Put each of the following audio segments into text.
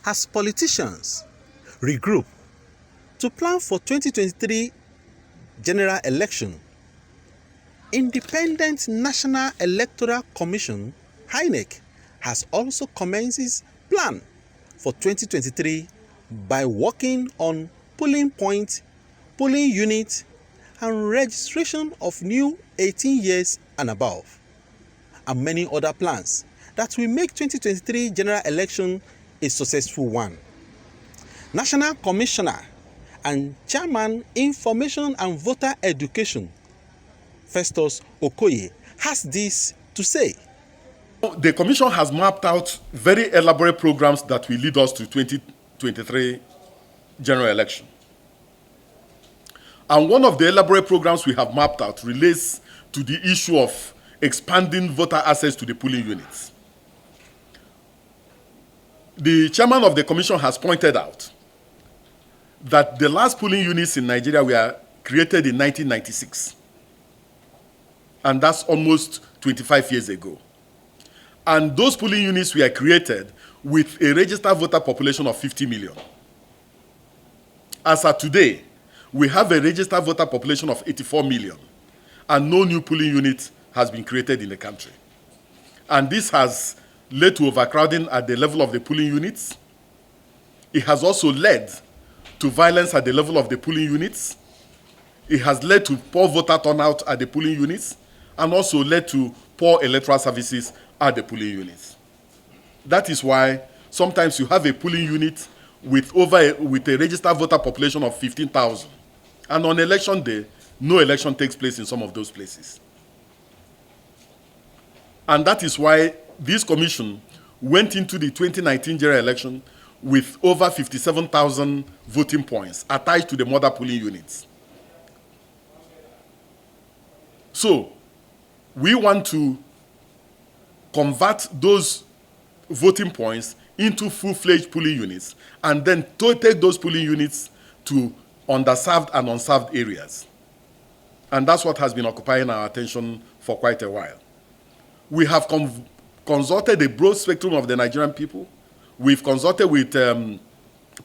as politicians regroup to plan for 2023 general election, Independent National Electoral Commission (INEC) has also commenced its plan for 2023 by working on polling points, polling units, and registration of new 18 years and above, and many other plans that will make 2023 general election a successful one. National Commissioner and Chairman Information and Voter Education, Festus Okoye, has this to say. The Commission has mapped out very elaborate programs that will lead us to 2023 general election. And one of the elaborate programs we have mapped out relates to the issue of expanding voter access to the polling units. The chairman of the commission has pointed out that the last polling units in Nigeria were created in 1996. And that's almost 25 years ago. And those polling units were created with a registered voter population of 50 million. As of today, we have a registered voter population of 84 million, and no new polling unit has been created in the country. And this has led to overcrowding at the level of the polling units. It has also led to violence at the level of the polling units. It has led to poor voter turnout at the polling units, and also led to poor electoral services at the polling units. That is why sometimes you have a polling unit with a registered voter population of 15,000. And on election day, no election takes place in some of those places. And that is why this commission went into the 2019 general election with over 57,000 voting points attached to the mother polling units. So, we want to convert those voting points into full-fledged polling units, and then to take those polling units to underserved and unserved areas. And that's what has been occupying our attention for quite a while. We have consulted a broad spectrum of the Nigerian people. We've consulted with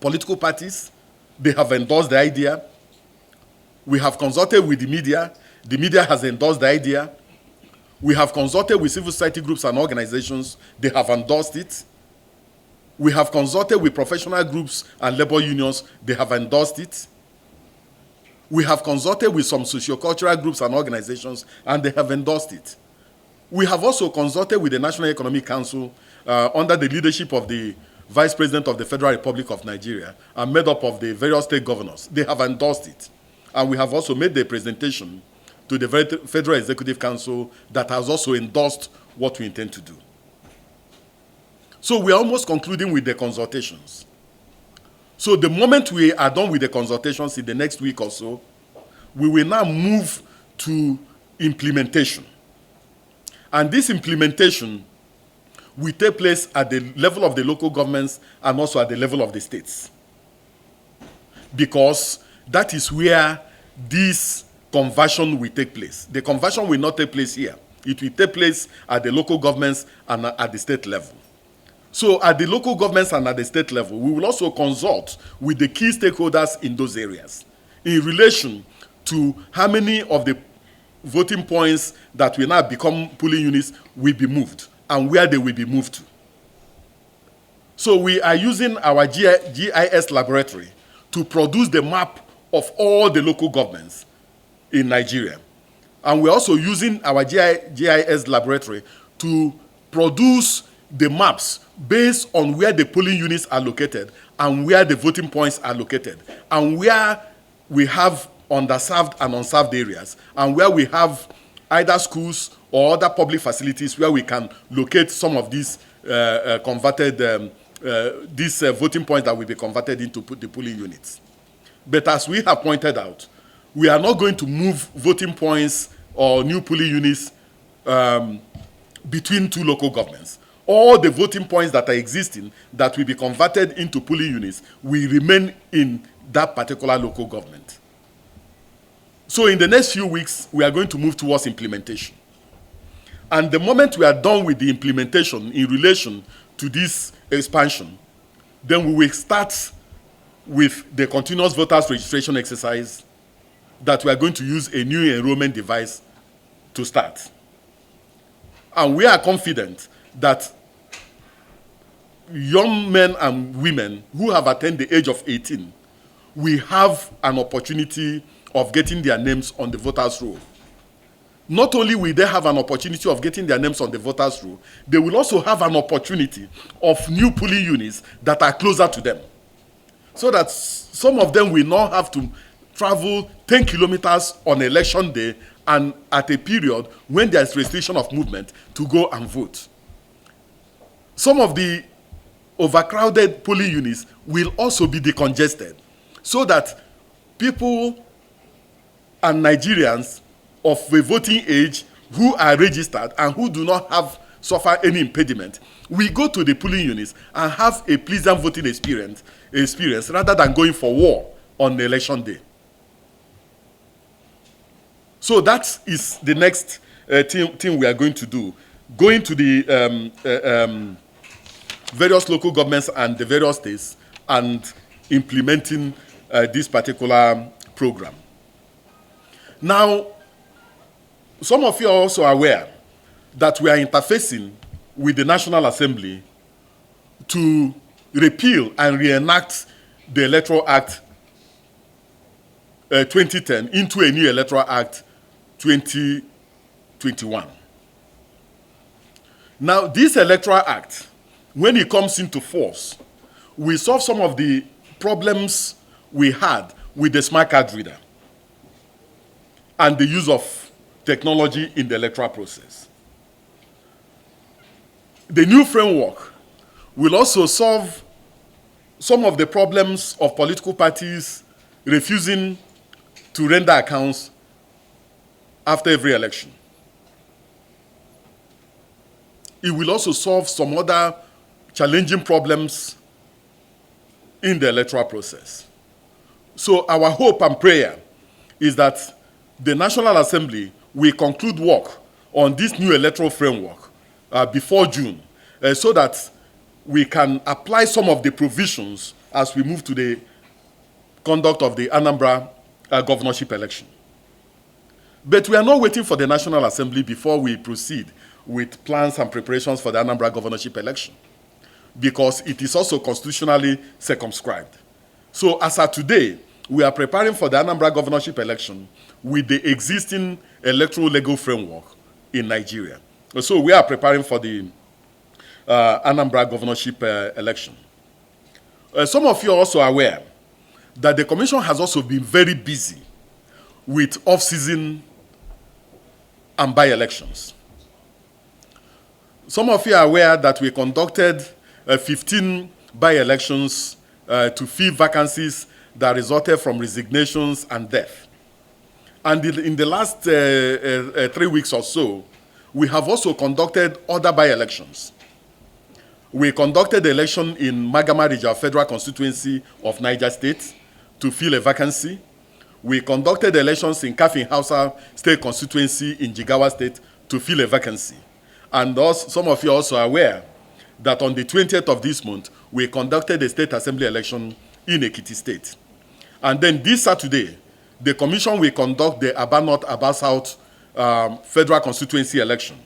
political parties. They have endorsed the idea. We have consulted with the media. The media has endorsed the idea. We have consulted with civil society groups and organizations. They have endorsed it. We have consulted with professional groups and labor unions. They have endorsed it. We have consulted with some sociocultural groups and organizations, and they have endorsed it. We have also consulted with the National Economic Council under the leadership of the Vice President of the Federal Republic of Nigeria and made up of the various state governors. They have endorsed it. And we have also made the presentation to the Federal Executive Council that has also endorsed what we intend to do. So we are almost concluding with the consultations. So the moment we are done with the consultations in the next week or so, we will now move to implementation. And this implementation will take place at the level of the local governments and also at the level of the states. Because that is where this conversion will take place. The conversion will not take place here. It will take place at the local governments and at the state level. So at the local governments and at the state level, we will also consult with the key stakeholders in those areas in relation to how many of the voting points that will now become polling units will be moved and where they will be moved to. So we are using our GIS laboratory to produce the map of all the local governments in Nigeria. And we're also using our GIS laboratory to produce the maps based on where the polling units are located and where the voting points are located and where we have underserved and unserved areas and where we have either schools or other public facilities where we can locate some of these voting points that will be converted into the polling units. But as we have pointed out, we are not going to move voting points or new polling units between two local governments. All the voting points that are existing that will be converted into polling units will remain in that particular local government. So in the next few weeks, we are going to move towards implementation. And the moment we are done with the implementation in relation to this expansion, Then we will start with the continuous voters registration exercise that we are going to use a new enrollment device to start. And we are confident that young men and women who have attained the age of 18 will have an opportunity of getting their names on the voters' roll. Not only will they have an opportunity of getting their names on the voters' roll, they will also have an opportunity of new polling units that are closer to them. So that some of them will not have to travel 10 kilometers on election day and at a period when there is restriction of movement to go and vote. Some of the overcrowded polling units will also be decongested so that people and Nigerians of a voting age who are registered and who do not have suffer any impediment will go to the polling units and have a pleasant voting experience rather than going for war on election day. So that is the next thing we are going to do. Going to the various local governments and the various states and implementing this particular program. Now, some of you are also aware that we are interfacing with the National Assembly to repeal and reenact the Electoral Act 2010 into a new Electoral Act 2021. Now, this Electoral Act, when it comes into force, will solve some of the problems we had with the smart card reader and the use of technology in the electoral process. The new framework will also solve some of the problems of political parties refusing to render accounts after every election. It will also solve some other challenging problems in the electoral process. So our hope and prayer is that the National Assembly will conclude work on this new electoral framework before June so that we can apply some of the provisions as we move to the conduct of the Anambra governorship election. But we are not waiting for the National Assembly before we proceed with plans and preparations for the Anambra governorship election, because it is also constitutionally circumscribed. So as of today, we are preparing for the Anambra governorship election with the existing electoral legal framework in Nigeria. So we are preparing for the Anambra governorship election. Some of you are also aware that the Commission has also been very busy with off-season and by-elections. Some of you are aware that we conducted 15 by-elections to fill vacancies that resulted from resignations and death. And in the last 3 weeks or so, we have also conducted other by-elections. We conducted the election in Magama Regional Federal Constituency of Niger State to fill a vacancy. We conducted elections in Kafin Hausa State Constituency in Jigawa State to fill a vacancy. And also, some of you are also aware that on the 20th of this month, we conducted a state assembly election in Ekiti State. And then this Saturday, the Commission will conduct the Aba North, Aba South Federal Constituency election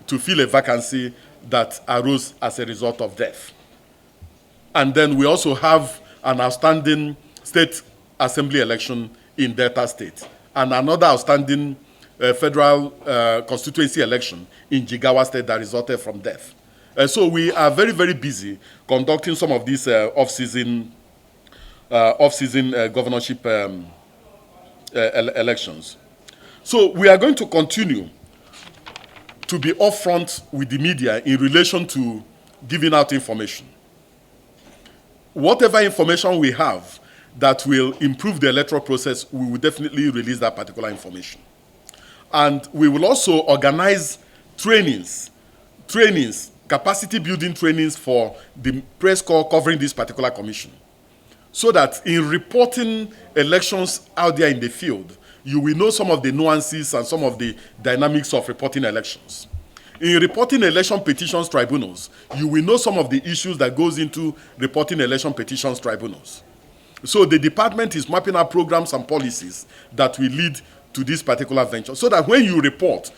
to fill a vacancy that arose as a result of death. And then we also have an outstanding state assembly election in Delta State and another outstanding federal constituency election in Jigawa State that resulted from death. So we are very, very busy conducting some of these off-season governorship elections. So we are going to continue to be upfront with the media in relation to giving out information. Whatever information we have that will improve the electoral process, we will definitely release that particular information. And we will also organize trainings, capacity building trainings for the press corps covering this particular commission, so that in reporting elections out there in the field, you will know some of the nuances and some of the dynamics of reporting elections. In reporting election petitions tribunals, you will know some of the issues that goes into reporting election petitions tribunals. So the department is mapping out programs and policies that will lead to this particular venture, so that when you report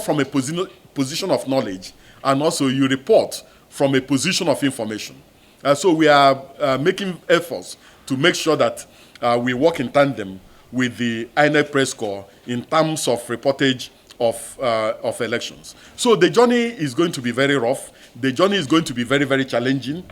from a position of knowledge, and also you report from a position of information. So we are making efforts to make sure that we work in tandem with the INEC press corps in terms of reportage of elections. So the journey is going to be very rough. The journey is going to be very, very challenging.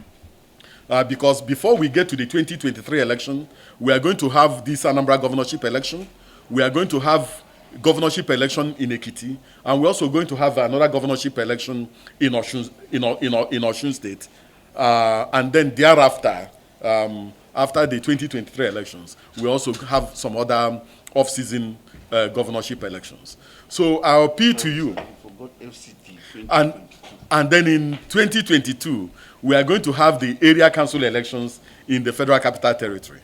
Because before we get to the 2023 election, we are going to have this Anambra governorship election. We are going to have governorship election in Ekiti, and we're also going to have another governorship election in Osun State. And then thereafter, after the 2023 elections, we also have some other off-season governorship elections. So I'll appeal to you. And then in 2022, we are going to have the area council elections in the Federal Capital Territory.